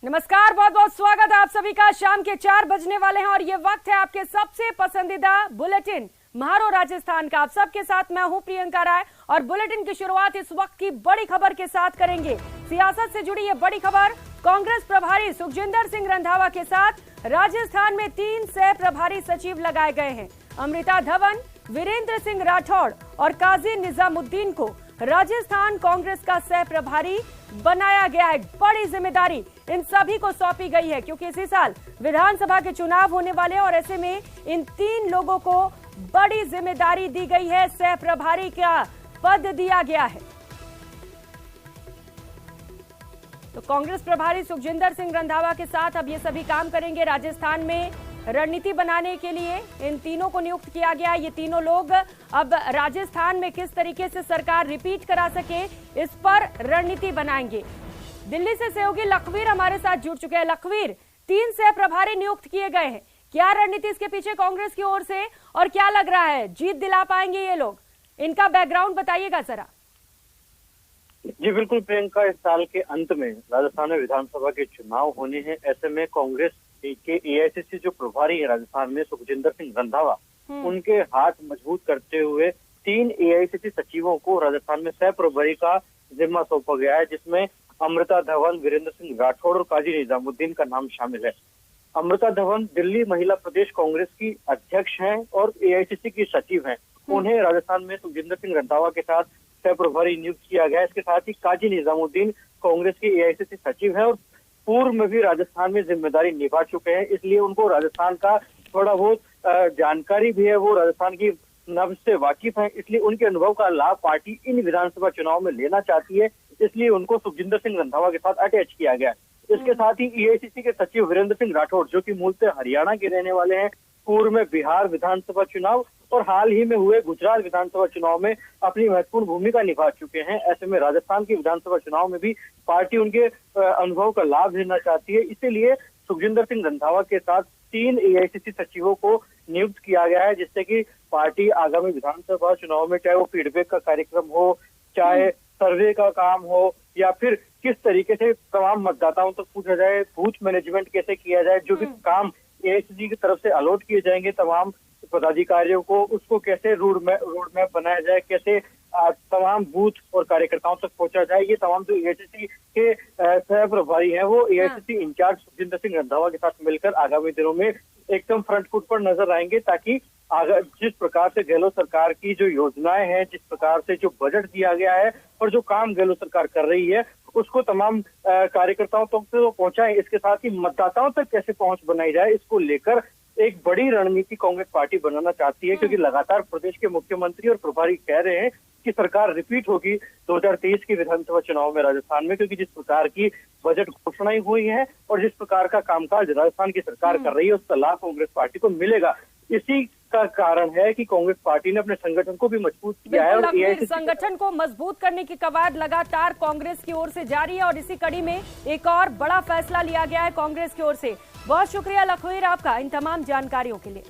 नमस्कार, बहुत बहुत स्वागत है आप सभी का। शाम के 4 बजने वाले हैं और ये वक्त है आपके सबसे पसंदीदा बुलेटिन म्हारो राजस्थान का। आप सबके साथ मैं हूं प्रियंका राय और बुलेटिन की शुरुआत इस वक्त की बड़ी खबर के साथ करेंगे। सियासत से जुड़ी ये बड़ी खबर, कांग्रेस प्रभारी सुखजिंदर सिंह रंधावा के साथ राजस्थान में 3 सह प्रभारी सचिव लगाए गए हैं। अमृता धवन, वीरेंद्र सिंह राठौड़ और काजी निजामुद्दीन को राजस्थान कांग्रेस का सह प्रभारी बनाया गया है। बड़ी जिम्मेदारी इन सभी को सौंपी गई है क्योंकि इसी साल विधानसभा के चुनाव होने वाले हैं और ऐसे में इन 3 लोगों को बड़ी जिम्मेदारी दी गई है, सह प्रभारी का पद दिया गया है। तो कांग्रेस प्रभारी सुखजिंदर सिंह रंधावा के साथ अब ये सभी काम करेंगे। राजस्थान में रणनीति बनाने के लिए इन तीनों को नियुक्त किया गया। ये तीनों लोग अब राजस्थान में किस तरीके से सरकार रिपीट करा सके इस पर रणनीति बनाएंगे। दिल्ली से सहयोगी लखवीर हमारे साथ जुड़ चुके हैं। लखवीर, 3 सह प्रभारी नियुक्त किए गए हैं, क्या रणनीति इसके पीछे कांग्रेस की ओर से और क्या लग रहा है जीत दिला पाएंगे ये लोग? इनका बैकग्राउंड बताइएगा जरा। जी बिल्कुल प्रियंका, इस साल के अंत में राजस्थान में विधानसभा के चुनाव होने हैं। ऐसे में कांग्रेस के एआईसीसी जो प्रभारी है राजस्थान में सुखजिंदर सिंह रंधावा, उनके हाथ मजबूत करते हुए 3 एआईसीसी सचिवों को राजस्थान में सह प्रभारी का जिम्मा सौंपा गया है, जिसमें अमृता धवन, वीरेंद्र सिंह राठौड़ और काजी निजामुद्दीन का नाम शामिल है। अमृता धवन दिल्ली महिला प्रदेश कांग्रेस की अध्यक्ष हैं और एआईसीसी की सचिव हैं। उन्हें राजस्थान में सुखजिंदर सिंह रंधावा के साथ सह प्रभारी नियुक्त किया गया है। इसके साथ ही काजी निजामुद्दीन कांग्रेस के एआईसीसी सचिव हैं और पूर्व में भी राजस्थान में जिम्मेदारी निभा चुके हैं, इसलिए उनको राजस्थान का थोड़ा बहुत जानकारी भी है। वो राजस्थान की नब्ज से वाकिफ है, इसलिए उनके अनुभव का लाभ पार्टी इन विधानसभा चुनाव में लेना चाहती है, इसलिए उनको सुखजिंदर सिंह रंधावा के साथ अटैच किया गया है। इसके साथ ही एआईसीसी के सचिव वीरेंद्र सिंह राठौड़, जो कि मूलतः हरियाणा के रहने वाले हैं, पूर्व में बिहार विधानसभा चुनाव और हाल ही में हुए गुजरात विधानसभा चुनाव में अपनी महत्वपूर्ण भूमिका निभा चुके हैं। ऐसे में राजस्थान के विधानसभा चुनाव में भी पार्टी उनके अनुभव का लाभ लेना चाहती है, इसीलिए सुखजिंदर सिंह रंधावा के साथ 3 एआईसीसी सचिवों को नियुक्त किया गया है, जिससे कि पार्टी आगामी विधानसभा चुनाव में चाहे वो फीडबैक का कार्यक्रम हो, चाहे सर्वे का काम हो, या फिर किस तरीके से तमाम मतदाताओं तक पूछा जाए, बूथ मैनेजमेंट कैसे किया जाए, जो भी काम एआईसीसी की तरफ से अलॉट किए जाएंगे तमाम पदाधिकारियों को, उसको कैसे रोड मैप बनाया जाए, कैसे तमाम बूथ और कार्यकर्ताओं तक पहुंचा जाए। ये तमाम जो एआईसीसी के सह प्रभारी हैं वो एआईसीसी इंचार्ज सुखजिंदर सिंह रंधावा के साथ मिलकर आगामी दिनों में एकदम फ्रंट फुट पर नजर आएंगे, ताकि जिस प्रकार से गहलोत सरकार की जो योजनाएं हैं, जिस प्रकार से जो बजट दिया गया है और जो काम गहलोत सरकार कर रही है, उसको तमाम कार्यकर्ताओं तक तो पहुंचाएं। इसके साथ ही मतदाताओं तक कैसे पहुंच बनाई जाए, इसको लेकर एक बड़ी रणनीति कांग्रेस पार्टी बनाना चाहती है, क्योंकि लगातार प्रदेश के मुख्यमंत्री और प्रभारी कह रहे हैं कि सरकार रिपीट होगी 2023 के विधानसभा चुनाव में राजस्थान में, क्योंकि जिस प्रकार की बजट घोषणाएं हुई है और जिस प्रकार का कामकाज राजस्थान की सरकार कर रही है, उसका लाभ कांग्रेस पार्टी को मिलेगा। इसी का कारण है कि कांग्रेस पार्टी ने अपने संगठन को भी मजबूत किया है और एआईसीसी संगठन को मजबूत करने की कवायद लगातार कांग्रेस की ओर से जारी है और इसी कड़ी में एक और बड़ा फैसला लिया गया है कांग्रेस की ओर से। बहुत शुक्रिया लखवीर आपका इन तमाम जानकारियों के लिए।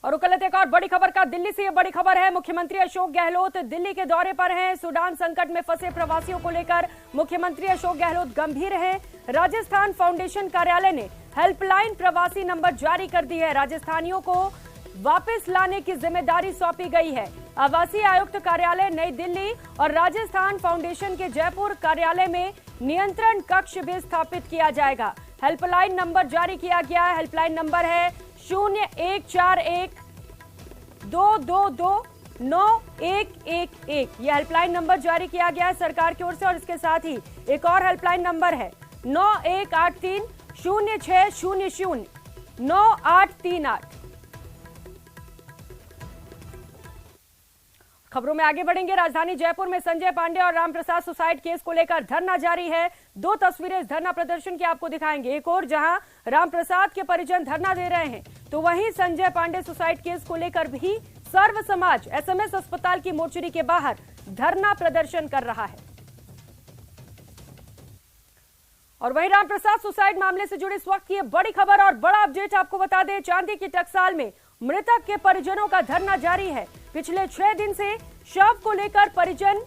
और उकलते एक और बड़ी खबर का, दिल्ली से ये बड़ी खबर है। मुख्यमंत्री अशोक गहलोत दिल्ली के दौरे पर हैं। सूडान संकट में फंसे प्रवासियों को लेकर मुख्यमंत्री अशोक गहलोत गंभीर हैं। राजस्थान फाउंडेशन कार्यालय ने हेल्पलाइन प्रवासी नंबर जारी कर दी है। राजस्थानियों को वापस लाने की जिम्मेदारी सौंपी गई है। आवासीय आयुक्त कार्यालय नई दिल्ली और राजस्थान फाउंडेशन के जयपुर कार्यालय में नियंत्रण कक्ष भी स्थापित किया जाएगा। हेल्पलाइन नंबर जारी किया गया है। हेल्पलाइन नंबर है 0141-222-9111। यह हेल्पलाइन नंबर जारी किया गया है सरकार की ओर से और इसके साथ ही एक और हेल्पलाइन नंबर है 9183-0600-9838। खबरों में आगे बढ़ेंगे। राजधानी जयपुर में संजय पांडे और रामप्रसाद सुसाइड केस को लेकर धरना जारी है। 2 तस्वीरें इस धरना प्रदर्शन की आपको दिखाएंगे। एक और जहां रामप्रसाद के परिजन धरना दे रहे हैं, तो वहीं संजय पांडे सुसाइड केस को लेकर भी सर्व समाज एसएमएस अस्पताल की मोर्चरी के बाहर धरना प्रदर्शन कर रहा है। और वहीं रामप्रसाद सुसाइड मामले से जुड़ी इस वक्त की बड़ी खबर और बड़ा अपडेट आपको बता दें। चांदी की टकसाल में मृतक के परिजनों का धरना जारी है। पिछले 6 दिन से शव को लेकर परिजन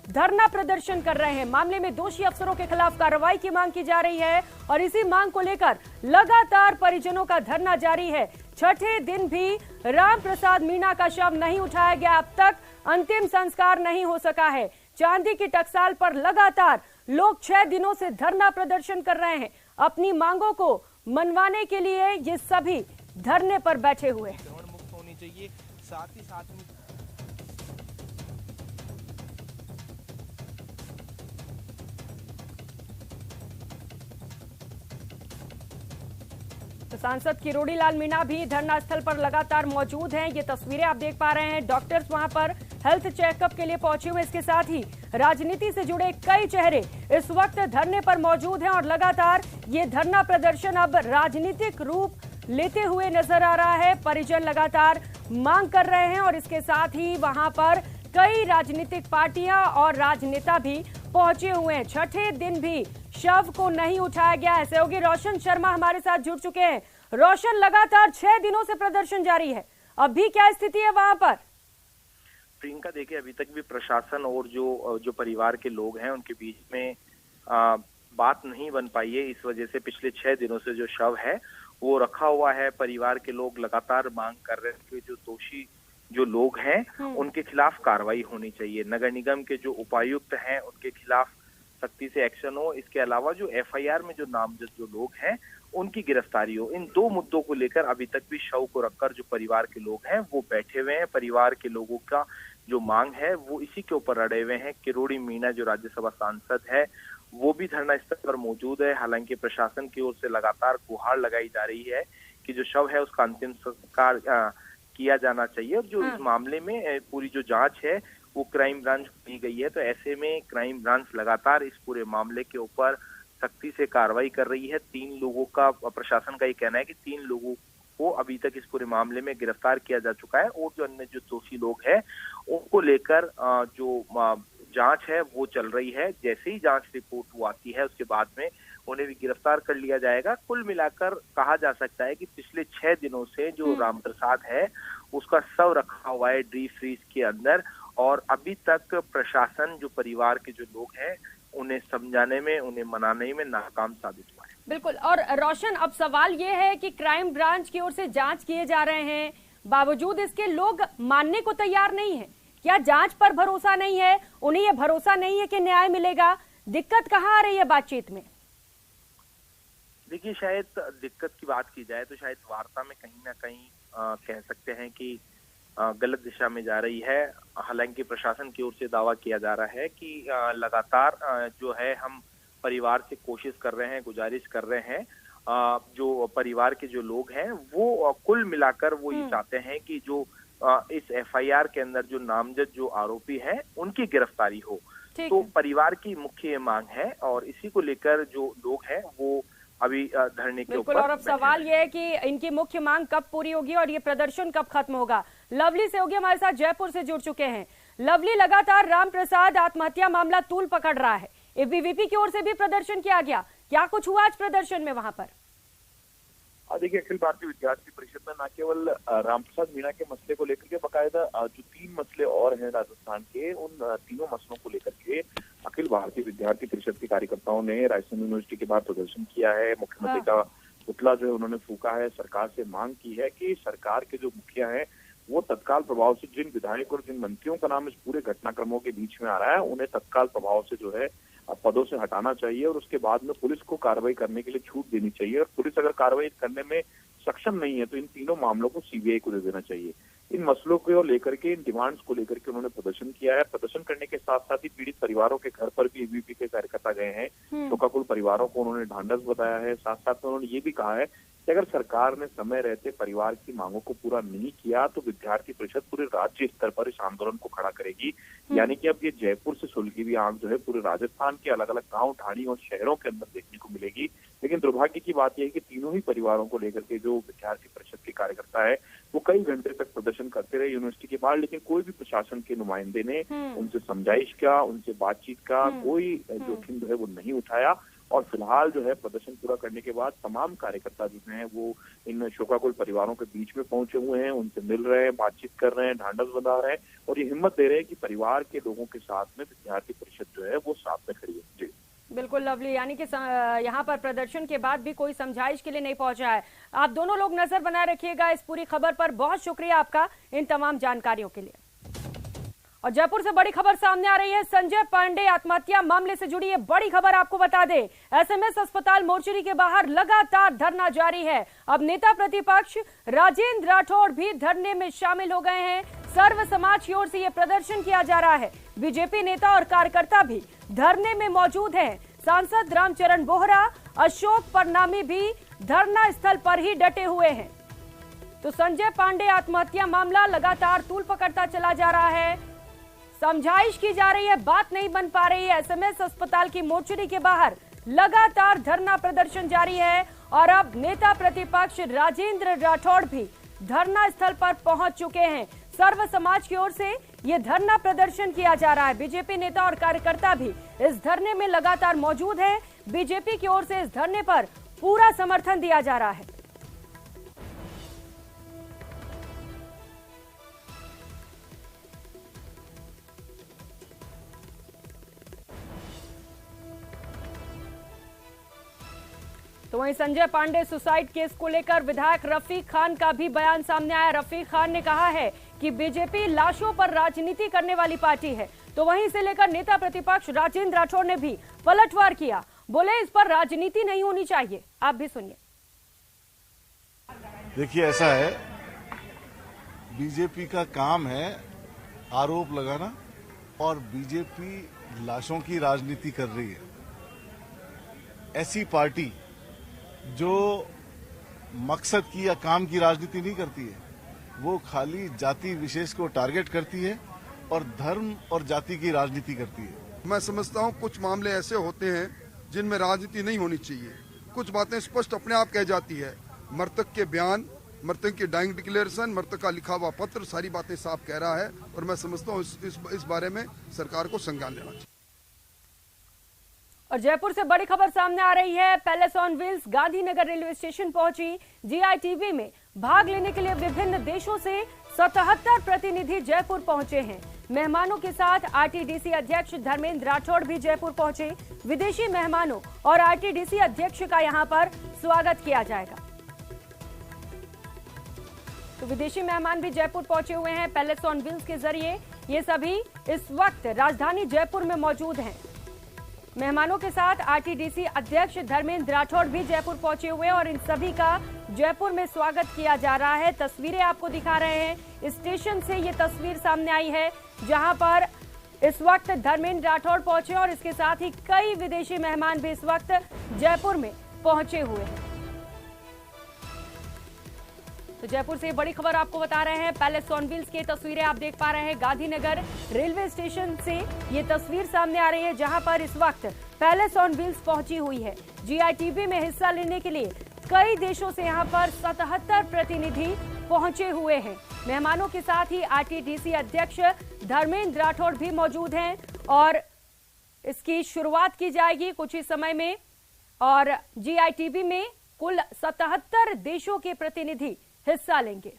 धरना प्रदर्शन कर रहे हैं। मामले में दोषी अफसरों के खिलाफ कार्रवाई की मांग की जा रही है और इसी मांग को लेकर लगातार परिजनों का धरना जारी है। छठे दिन भी राम प्रसाद मीणा का शव नहीं उठाया गया। अब तक अंतिम संस्कार नहीं हो सका है। चांदी की टकसाल पर लगातार लोग 6 दिनों से धरना प्रदर्शन कर रहे हैं। अपनी मांगों को मनवाने के लिए ये सभी धरने पर बैठे हुए हैं। मुक्त होनी चाहिए, साथ ही साथ में तो सांसद किरोड़ी लाल मीणा भी धरना स्थल पर लगातार मौजूद हैं। ये तस्वीरें आप देख पा रहे हैं। डॉक्टर्स वहां पर हेल्थ चेकअप के लिए पहुंचे हुए। इसके साथ ही राजनीति से जुड़े कई चेहरे इस वक्त धरने पर मौजूद हैं और लगातार ये धरना प्रदर्शन अब राजनीतिक रूप लेते हुए नजर आ रहा है। परिजन लगातार मांग कर रहे हैं और इसके साथ ही वहां पर कई राजनीतिक पार्टियां और राजनेता भी पहुंचे हुए हैं। छठे दिन भी शव को नहीं उठाया गया है। सहयोगी रोशन शर्मा हमारे साथ जुड़ चुके हैं। रोशन, लगातार 6 दिनों से प्रदर्शन जारी है, अभी क्या स्थिति है वहां पर? प्रियंका, देखिए, अभी तक भी प्रशासन और जो परिवार के लोग हैं उनके बीच में बात नहीं बन पाई है। इस वजह से पिछले 6 दिनों से जो शव है वो रखा हुआ है। परिवार के लोग लगातार मांग कर रहे हैं कि जो दोषी जो लोग हैं उनके खिलाफ कार्रवाई होनी चाहिए। नगर निगम के जो उपायुक्त हैं उनके खिलाफ सख्ती से एक्शन हो। इसके अलावा जो एफआईआर में जो नामजद जो लोग हैं उनकी गिरफ्तारी हो। इन 2 मुद्दों को लेकर अभी तक भी शव को रखकर जो परिवार के लोग हैं वो बैठे हुए हैं। परिवार के लोगों का जो मांग है वो इसी के ऊपर अड़े हुए हैं। किरोड़ी मीणा जो राज्यसभा सांसद है वो भी धरना स्थल पर मौजूद है। हालांकि प्रशासन की ओर से लगातार गुहार लगाई जा रही है कि जो शव है उसका अंतिम संस्कार किया जाना चाहिए और जो इस मामले में पूरी जो जांच है वो क्राइम ब्रांच को दी गई है। तो ऐसे में क्राइम ब्रांच लगातार इस पूरे मामले के ऊपर सख्ती से कार्रवाई कर रही है। 3 लोगों का प्रशासन का ये कहना है कि 3 लोगों को अभी तक इस पूरे मामले में गिरफ्तार किया जा चुका है और जो अन्य जो दोषी लोग हैं उनको लेकर जो जांच है वो चल रही है। जैसे ही जांच रिपोर्ट वो आती है उसके बाद में उन्हें भी गिरफ्तार कर लिया जाएगा। कुल मिलाकर कहा जा सकता है कि पिछले 6 दिनों से जो राम प्रसाद है उसका शव रखा हुआ है डीप फ्रीज के अंदर और अभी तक प्रशासन जो परिवार के जो लोग हैं उन्हें समझाने में, उन्हें मनाने में नाकाम साबित हुआ है। बिल्कुल। और रोशन, अब सवाल ये है कि क्राइम ब्रांच की ओर से जांच किए जा रहे हैं, बावजूद इसके लोग मानने को तैयार नहीं है। क्या जांच पर भरोसा नहीं है? उन्हें ये भरोसा नहीं है कि न्याय मिलेगा? दिक्कत कहाँ आ रही है बातचीत में? देखिए, शायद दिक्कत की बात की जाए तो शायद वार्ता में कहीं ना कहीं कह सकते हैं कि गलत दिशा में जा रही है। हालांकि प्रशासन की ओर से दावा किया जा रहा है कि लगातार जो है हम परिवार से कोशिश कर रहे हैं, गुजारिश कर रहे हैं। जो परिवार के जो लोग हैं वो कुल मिलाकर वो ये चाहते हैं कि जो इस एफआईआर के अंदर जो नामजद जो आरोपी हैं उनकी गिरफ्तारी हो। तो परिवार की मुख्य मांग है और इसी को लेकर जो लोग हैं वो अभी धरने के ऊपर। और अब सवाल ये है कि इनकी मुख्य मांग कब पूरी होगी और ये प्रदर्शन कब खत्म होगा। लवली सहयोगी हमारे साथ जयपुर से जुड़ चुके हैं। लवली, लगातार राम प्रसाद आत्महत्या मामला तूल पकड़ रहा है। एबीवीपी की ओर से भी प्रदर्शन किया गया, क्या कुछ हुआ आज प्रदर्शन में वहां पर? देखिए, अखिल भारतीय विद्यार्थी परिषद में न केवल राम प्रसाद मीणा के मसले को लेकर के बकायदा जो 3 मसले और हैं राजस्थान के, उन तीनों मसलों को लेकर के अखिल भारतीय विद्यार्थी परिषद के कार्यकर्ताओं ने राजस्थान यूनिवर्सिटी के बाहर प्रदर्शन किया है। मुख्यमंत्री का पुतला जो है उन्होंने फूका है। सरकार से मांग की है कि सरकार के जो मुखिया हैं वो तत्काल प्रभाव से जिन विधायकों और जिन मंत्रियों का नाम इस पूरे घटनाक्रमों के बीच में आ रहा है उन्हें तत्काल प्रभाव से जो है पदों से हटाना चाहिए और उसके बाद में पुलिस को कार्रवाई करने के लिए छूट देनी चाहिए। और पुलिस अगर कार्रवाई करने में सक्षम नहीं है तो इन तीनों मामलों को सीबीआई को दे देना चाहिए। इन मसलों को लेकर के, इन डिमांड्स को लेकर के उन्होंने प्रदर्शन किया है। प्रदर्शन करने के साथ साथ ही पीड़ित परिवारों के घर पर भी एबीवीपी के कार्यकर्ता गए हैं। शोकाकुल परिवारों को उन्होंने ढांढस बताया है। साथ साथ में उन्होंने ये भी कहा है कि अगर सरकार ने समय रहते परिवार की मांगों को पूरा नहीं किया तो विद्यार्थी परिषद पूरे राज्य स्तर पर इस आंदोलन को खड़ा करेगी। यानी कि अब ये जयपुर से सुलगी हुई आग जो है पूरे राजस्थान के अलग अलग गांव, ढाणी और शहरों के अंदर देखने को मिलेगी। लेकिन दुर्भाग्य की बात यह है कि तीनों ही परिवारों को लेकर के जो विद्यार्थी परिषद के कार्यकर्ता है वो कई घंटे तक प्रदर्शन करते रहे यूनिवर्सिटी के बाहर, लेकिन कोई भी प्रशासन के नुमाइंदे ने उनसे समझाइश का, उनसे बातचीत का कोई जोखिम जो है वो नहीं उठाया। और फिलहाल जो है प्रदर्शन पूरा करने के बाद तमाम कार्यकर्ता जो हैं वो इन शोकाकुल परिवारों के बीच में पहुंचे हुए हैं, उनसे मिल रहे हैं, बातचीत कर रहे हैं, ढांढस बंधा रहे हैं और ये हिम्मत दे रहे हैं कि परिवार के लोगों के साथ में विद्यार्थी परिषद जो है वो साथ में खड़ी है। जी बिल्कुल लवली, यानी कि यहाँ पर प्रदर्शन के बाद भी कोई समझाइश के लिए नहीं पहुंचा है। आप दोनों लोग नजर बनाए रखिएगा इस पूरी खबर पर। बहुत शुक्रिया आपका इन तमाम जानकारियों के लिए। और जयपुर से बड़ी खबर सामने आ रही है। संजय पांडे आत्महत्या मामले से जुड़ी ये बड़ी खबर आपको बता दें। एसएमएस अस्पताल मोर्चरी के बाहर लगातार धरना जारी है। अब नेता प्रतिपक्ष राजेंद्र राठौड़ भी धरने में शामिल हो गए हैं। सर्व समाज की ओर से ये प्रदर्शन किया जा रहा है। बीजेपी नेता और कार्यकर्ता भी धरने में मौजूद हैं। सांसद रामचरण बोहरा, अशोक परनामी भी धरना स्थल पर ही डटे हुए हैं। तो संजय पांडे आत्महत्या मामला लगातार तूल पकड़ता चला जा रहा है। समझाइश की जा रही है, बात नहीं बन पा रही है। एसएमएस अस्पताल की मोर्चरी के बाहर लगातार धरना प्रदर्शन जारी है और अब नेता प्रतिपक्ष राजेंद्र राठौड़ भी धरना स्थल पर पहुंच चुके हैं। सर्व समाज की ओर से ये धरना प्रदर्शन किया जा रहा है। बीजेपी नेता और कार्यकर्ता भी इस धरने में लगातार मौजूद हैं। बीजेपी की ओर से इस धरने पर पूरा समर्थन दिया जा रहा है। तो वहीं संजय पांडे सुसाइड केस को लेकर विधायक रफीक खान का भी बयान सामने आया। रफीक खान ने कहा है कि बीजेपी लाशों पर राजनीति करने वाली पार्टी है। तो वहीं इसे लेकर नेता प्रतिपक्ष राजेंद्र राठौड़ ने भी पलटवार किया। बोले इस पर राजनीति नहीं होनी चाहिए। आप भी सुनिए। देखिए ऐसा है, बीजेपी का काम है आरोप लगाना और बीजेपी लाशों की राजनीति कर रही है। ऐसी पार्टी जो मकसद की या काम की राजनीति नहीं करती है, वो खाली जाति विशेष को टारगेट करती है और धर्म और जाति की राजनीति करती है। मैं समझता हूँ कुछ मामले ऐसे होते हैं जिनमें राजनीति नहीं होनी चाहिए। कुछ बातें स्पष्ट अपने आप कह जाती है। मृतक के बयान, मृतक की डाइंग डिक्लेरेशन, मृतक का लिखा हुआ पत्र, सारी बातें साफ कह रहा है और मैं समझता हूँ इस बारे में सरकार को संज्ञान लेना चाहिए। और जयपुर से बड़ी खबर सामने आ रही है। Palace on wheels Gandhinagar railway station पहुंची। जीआईटीवी में भाग लेने के लिए विभिन्न देशों से 77 प्रतिनिधि जयपुर पहुंचे हैं। मेहमानों के साथ आरटीडीसी अध्यक्ष धर्मेंद्र राठौड़ भी जयपुर पहुंचे। विदेशी मेहमानों और आरटीडीसी अध्यक्ष का यहां पर स्वागत किया जाएगा। तो विदेशी मेहमान भी जयपुर पहुंचे हुए हैं। पैलेस ऑन व्हील्स के जरिए ये सभी इस वक्त राजधानी जयपुर में मौजूद हैं। मेहमानों के साथ आरटीडीसी अध्यक्ष धर्मेंद्र राठौड़ भी जयपुर पहुंचे हुए हैं और इन सभी का जयपुर में स्वागत किया जा रहा है। तस्वीरें आपको दिखा रहे हैं। स्टेशन से ये तस्वीर सामने आई है जहां पर इस वक्त धर्मेंद्र राठौड़ पहुंचे और इसके साथ ही कई विदेशी मेहमान भी इस वक्त जयपुर में पहुंचे हुए हैं। तो जयपुर से बड़ी खबर आपको बता रहे हैं। पैलेस ऑन व्हील्स की तस्वीरें आप देख पा रहे हैं। गांधीनगर रेलवे स्टेशन से ये तस्वीर सामने आ रही है जहां पर इस वक्त पैलेस ऑन व्हील्स पहुंची हुई है। जीआईटीवी में हिस्सा लेने के लिए कई देशों से यहां पर 77 प्रतिनिधि पहुंचे हुए हैं। मेहमानों के साथ ही आरटीडीसी अध्यक्ष धर्मेंद्र राठौड़ भी मौजूद हैं और इसकी शुरुआत की जाएगी कुछ ही समय में। और जीआईटीवी में कुल 77 देशों के प्रतिनिधि हिस्सा लेंगे।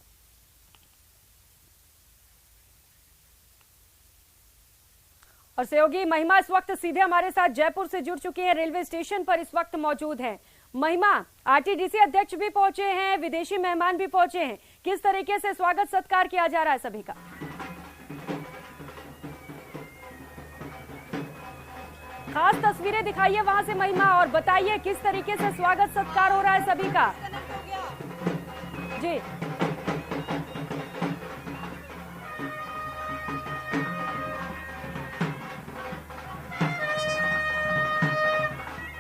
और सहयोगी महिमा इस वक्त सीधे हमारे साथ जयपुर से जुड़ चुकी हैं, रेलवे स्टेशन पर इस वक्त मौजूद हैं। महिमा, आरटीडीसी अध्यक्ष भी पहुंचे हैं, विदेशी मेहमान भी पहुंचे हैं, किस तरीके से स्वागत सत्कार किया जा रहा है सभी का? खास तस्वीरें दिखाइए वहां से महिमा और बताइए किस तरीके से स्वागत सत्कार हो रहा है सभी का। जी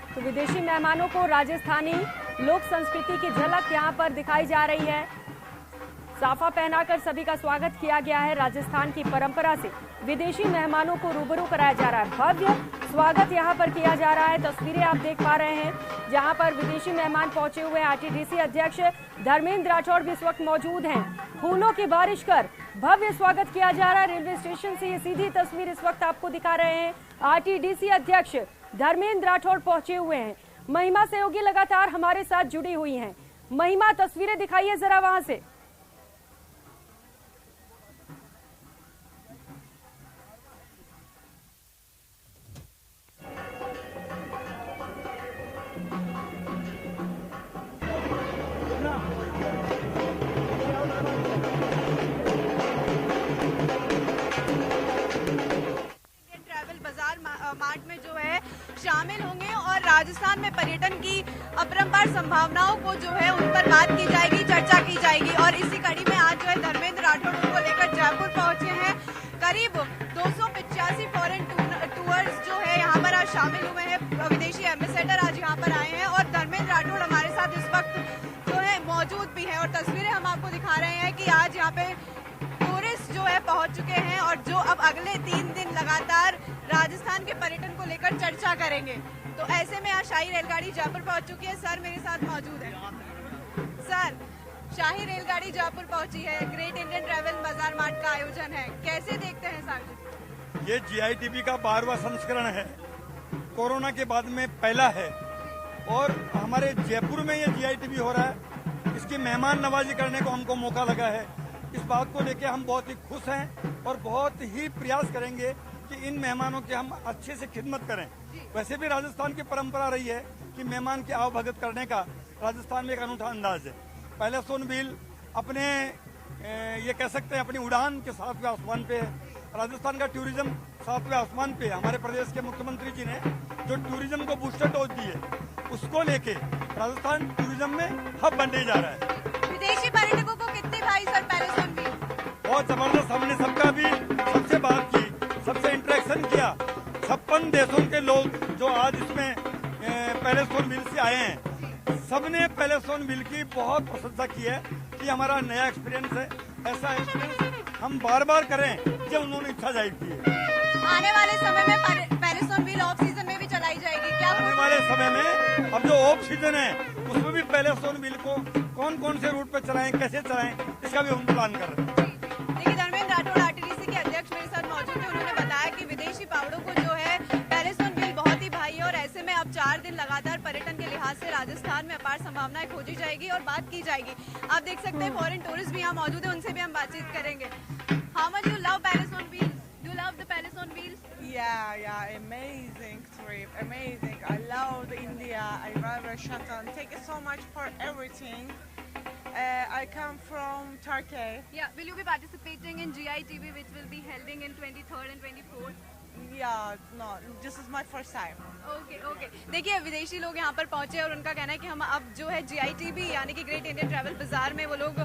तो विदेशी मेहमानों को राजस्थानी लोक संस्कृति की झलक यहां पर दिखाई जा रही है। साफा पहनाकर सभी का स्वागत किया गया है। राजस्थान की परंपरा से विदेशी मेहमानों को रूबरू कराया जा रहा है। भव्य स्वागत यहां पर किया जा रहा है। तस्वीरें आप देख पा रहे हैं जहां पर विदेशी मेहमान पहुंचे हुए हैं। आरटीडीसी अध्यक्ष धर्मेंद्र राठौड़ भी इस वक्त मौजूद हैं। फूलों की बारिश कर भव्य स्वागत किया जा रहा है। रेलवे स्टेशन से ये सीधी तस्वीर इस वक्त आपको दिखा रहे हैं। आरटीडीसी अध्यक्ष धर्मेंद्र राठौड़ पहुंचे हुए हैं। महिमा सहयोगी लगातार हमारे साथ जुड़ी हुई हैं। महिमा, तस्वीरें दिखाइए जरा वहां से। मार्ट में जो है शामिल होंगे और राजस्थान में पर्यटन की अपरंपार संभावनाओं को जो है उन पर बात की जाएगी, चर्चा की जाएगी। और इसी कड़ी में आज जो है धर्मेंद्र राठौड़ उनको लेकर जयपुर पहुंचे हैं। करीब 285 फॉरेन टूर्स जो है यहाँ पर आज शामिल हुए हैं। विदेशी एम्बेसडर आज यहाँ पर आए हैं और धर्मेंद्र राठौड़ हमारे साथ इस वक्त जो है मौजूद भी है। और तस्वीरें हम आपको दिखा रहे हैं कि आज यहाँ पे टूरिस्ट जो है पहुंच चुके हैं और जो अब अगले 3 दिन लगातार राजस्थान के पर्यटन को लेकर चर्चा करेंगे। तो ऐसे में आज शाही रेलगाड़ी जयपुर पहुंच चुकी है। सर मेरे साथ मौजूद है। सर, शाही रेलगाड़ी जयपुर पहुंची है, ग्रेट इंडियन ट्रैवल बाजार मार्ट का आयोजन है, कैसे देखते हैं सर? ये GITB का 12वां संस्करण है, कोरोना के बाद में पहला है और हमारे जयपुर में ये GITB हो रहा है। इसकी मेहमान नवाजी करने को हमको मौका लगा है। इस बात को लेकर हम बहुत ही खुश हैं और बहुत ही प्रयास करेंगे कि इन मेहमानों की हम अच्छे से खिदमत करें। वैसे भी राजस्थान की परंपरा रही है कि मेहमान की आवभगत करने का राजस्थान में एक अनूठा अंदाज है। पहले सोनभील अपने ये कह सकते हैं अपनी उड़ान के 7वें आसमान पे है। राजस्थान का टूरिज्म 7वें आसमान पे। हमारे प्रदेश के मुख्यमंत्री जी ने जो टूरिज्म को बूस्टर डोज दी है, उसको लेके राजस्थान टूरिज्म में हब बनने जा रहा है। विदेशी पर्यटकों को कितनी भाई सर पहले सोनभील? बहुत जबरदस्त। हमने सबका भी सबसे बात की, सबसे इंटरेक्शन किया। 56 देशों के लोग जो आज इसमें पहले सोनभील से आए हैं, सबने पहले सोनभील की बहुत प्रशंसा की है कि हमारा नया एक्सपीरियंस है। ऐसा एक्सपीरियंस हम बार बार करें जब उन्होंने इच्छा जाहिर की है। आने वाले समय में पहले सोनभील ऑफ सीजन में भी चलाई जाएगी क्या? आने वाले समय में अब जो ऑफ सीजन है उसमें भी पहले सोनभील को कौन कौन से रूट पे चलाएं, कैसे चलाएं, इसका भी हम प्लान कर रहे हैं। देखिए, धर्मेंद्र राठौड़ RTDC के अध्यक्ष मेरे साथ मौजूद थे। उन्होंने बताया कि विदेशी पावड़ों को जो है पहले सोनभील बहुत ही भाई है और ऐसे में अब 4 दिन लगातार पर्यटन के लिहाज से राजस्थान में अपार संभावनाएं खोजी जाएगी और बात की जाएगी। आप देख सकते हैं फॉरेन टूरिस्ट भी यहाँ मौजूद है, उनसे भी हम बातचीत करेंगे। हाउ मच यू लव पहले सोनभील? Do you love the Palace on Wheels? Yeah, amazing trip, amazing. I love India. I love Shatan. Thank you so much for everything. I come from Turkey. Yeah, will you be participating in GITB, which will be holding in 23rd and 24th? Yeah, no, this is my first time. Okay. देखिए, विदेशी लोग यहाँ पर पहुंचे और उनका कहना है कि हम अब जो है GITB यानी कि ग्रेट इंडियन ट्रैवल बाजार में वो लोग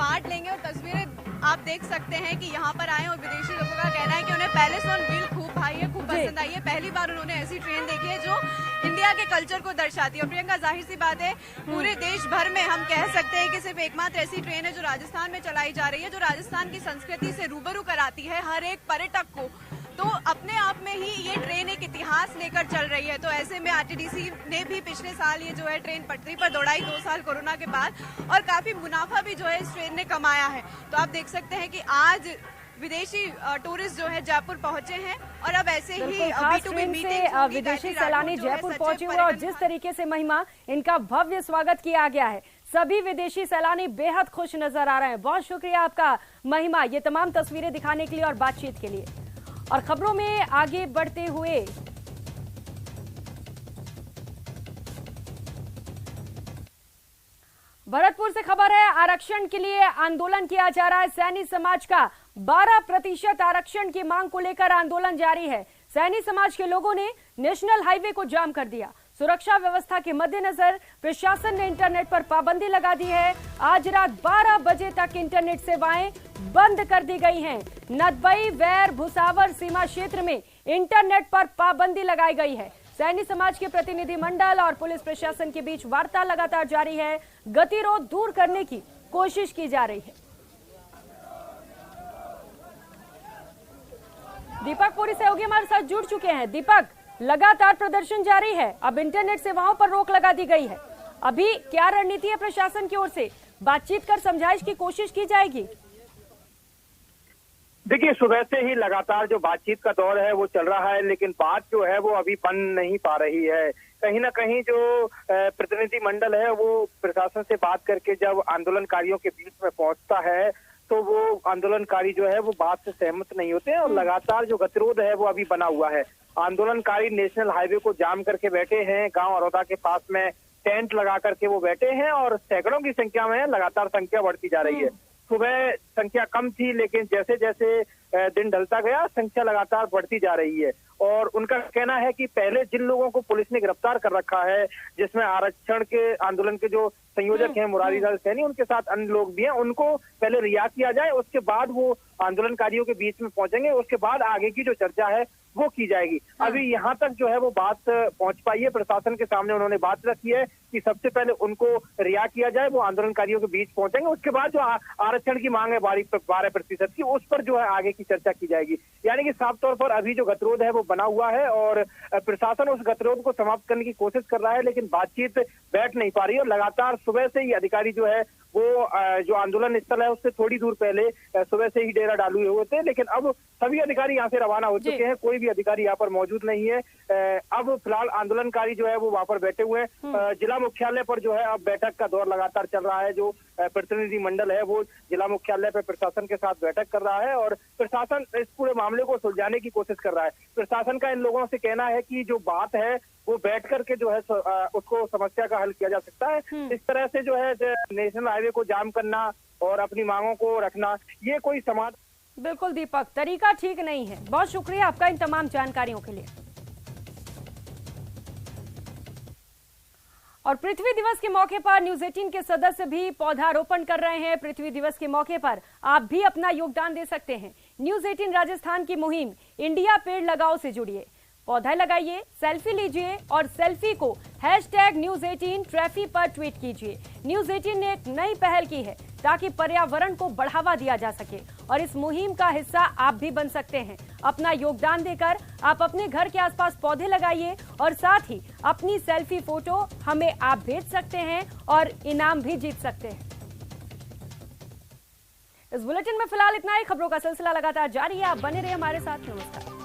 पार्ट लेंगे। और तस्वीरें आप देख सकते हैं कि यहाँ पर आए और विदेशी लोगों का कहना है कि उन्हें पहले सोनभील खूब भाई है, खूब पसंद आई है। पहली बार उन्होंने ऐसी ट्रेन देखी है जो इंडिया के कल्चर को दर्शाती है। और प्रियंका, जाहिर सी बात है, पूरे देश भर में हम कह सकते हैं कि सिर्फ एकमात्र ऐसी ट्रेन है जो राजस्थान में चलाई जा रही है, जो राजस्थान की संस्कृति से रूबरू कराती है हर एक पर्यटक को। तो अपने आप में ही ये ट्रेन एक इतिहास लेकर चल रही है। तो ऐसे में RTDC ने भी पिछले साल ये जो है ट्रेन पटरी पर दौड़ाई 2 साल कोरोना के बाद, और काफी मुनाफा भी जो है इस ट्रेन ने कमाया है। तो आप देख सकते हैं कि आज विदेशी टूरिस्ट जो है जयपुर पहुंचे हैं और अब ऐसे ही खास ट्रेन से विदेशी सैलानी जयपुर पहुंचे हुए और जिस तरीके से महिमा इनका भव्य स्वागत किया गया है, सभी विदेशी सैलानी बेहद खुश नजर आ रहे हैं। बहुत शुक्रिया आपका महिमा, ये तमाम तस्वीरें दिखाने के लिए और बातचीत के लिए। और खबरों में आगे बढ़ते हुए भरतपुर से खबर है, आरक्षण के लिए आंदोलन किया जा रहा है। सैनी समाज का 12% आरक्षण की मांग को लेकर आंदोलन जारी है। सैनी समाज के लोगों ने नेशनल हाईवे को जाम कर दिया। सुरक्षा व्यवस्था के मद्देनजर प्रशासन ने इंटरनेट पर पाबंदी लगा दी है। आज रात 12 बजे तक इंटरनेट सेवाएं बंद कर दी गई हैं। नदबई, वैर, भुसावर सीमा क्षेत्र में इंटरनेट पर पाबंदी लगाई गई है। सैनी समाज के प्रतिनिधि मंडल और पुलिस प्रशासन के बीच वार्ता लगातार जारी है। गतिरोध दूर करने की कोशिश की जा रही है। दीपक पुरी सहयोगी हमारे साथ जुड़ चुके हैं। दीपक, लगातार प्रदर्शन जारी है, अब इंटरनेट सेवाओं पर रोक लगा दी गई है, अभी क्या रणनीति है प्रशासन की ओर से? बातचीत कर समझाइश की कोशिश की जाएगी? देखिए, सुबह से ही लगातार जो बातचीत का दौर है वो चल रहा है, लेकिन बात जो है वो अभी बन नहीं पा रही है। कहीं ना कहीं जो प्रतिनिधि मंडल है वो प्रशासन से बात करके जब आंदोलनकारियों के बीच में पहुंचता है तो वो आंदोलनकारी जो है वो बात से सहमत नहीं होते हैं और लगातार जो गतिरोध है वो अभी बना हुआ है। आंदोलनकारी नेशनल हाईवे को जाम करके बैठे हैं, गांव अरौदा के पास में टेंट लगा करके वो बैठे हैं और सैकड़ों की संख्या में लगातार संख्या बढ़ती जा रही है। सुबह संख्या कम थी, लेकिन जैसे जैसे दिन ढलता गया संख्या लगातार बढ़ती जा रही है और उनका कहना है कि पहले जिन लोगों को पुलिस ने गिरफ्तार कर रखा है, जिसमें आरक्षण के आंदोलन के जो संयोजक हैं मुरारी लाल सैनी, उनके साथ अन्य लोग भी हैं, उनको पहले रिहा किया जाए, उसके बाद वो आंदोलनकारियों के बीच में पहुंचेंगे, उसके बाद आगे की जो चर्चा है वो की जाएगी। अभी यहाँ तक जो है वो बात पहुंच पाई है, प्रशासन के सामने उन्होंने बात रखी है कि सबसे पहले उनको रिहा किया जाए, वो आंदोलनकारियों के बीच पहुंचेंगे, उसके बाद जो आरक्षण की मांग है 12% की, उस पर जो है आगे की चर्चा की जाएगी। यानी कि साफ तौर पर अभी जो गतिरोध है वो बना हुआ है और प्रशासन उस गतिरोध को समाप्त करने की कोशिश कर रहा है, लेकिन बातचीत बैठ नहीं पा रही है और लगातार सुबह से ही अधिकारी जो है वो जो आंदोलन स्थल है उससे थोड़ी दूर पहले सुबह से ही डेरा डाले हुए थे, लेकिन अब सभी अधिकारी यहाँ से रवाना हो चुके हैं, कोई भी अधिकारी यहाँ पर मौजूद नहीं है। अब फिलहाल आंदोलनकारी जो है वो वहाँ पर बैठे हुए हैं। जिला मुख्यालय पर जो है अब बैठक का दौर लगातार चल रहा है। जो प्रतिनिधि मंडल है वो जिला मुख्यालय पर प्रशासन के साथ बैठक कर रहा है और प्रशासन इस पूरे मामले को सुलझाने की कोशिश कर रहा है। प्रशासन का इन लोगों से कहना है कि जो बात है वो बैठ करके जो है उसको समस्या का हल किया जा सकता है। इस तरह से जो है नेशनल हाईवे को जाम करना और अपनी मांगों को रखना, ये कोई समाधान। बिल्कुल दीपक, तरीका ठीक नहीं है। बहुत शुक्रिया आपका इन तमाम जानकारियों के लिए। और पृथ्वी दिवस के मौके पर न्यूज 18 के सदस्य भी पौधारोपण कर रहे हैं। पृथ्वी दिवस के मौके पर आप भी अपना योगदान दे सकते हैं। न्यूज 18 राजस्थान की मुहिम इंडिया पेड़ लगाओ से जुड़िए, पौधा लगाइए, सेल्फी लीजिए और सेल्फी को #News18 ट्रैफी पर ट्वीट कीजिए। न्यूज 18 ने एक नई पहल की है ताकि पर्यावरण को बढ़ावा दिया जा सके और इस मुहिम का हिस्सा आप भी बन सकते हैं। अपना योगदान देकर आप अपने घर के आसपास पौधे लगाइए और साथ ही अपनी सेल्फी फोटो हमें आप भेज सकते हैं और इनाम भी जीत सकते हैं। इस बुलेटिन में फिलहाल इतना ही। खबरों का सिलसिला लगातार जारी है, आप बने रहिए हमारे साथ। नमस्कार।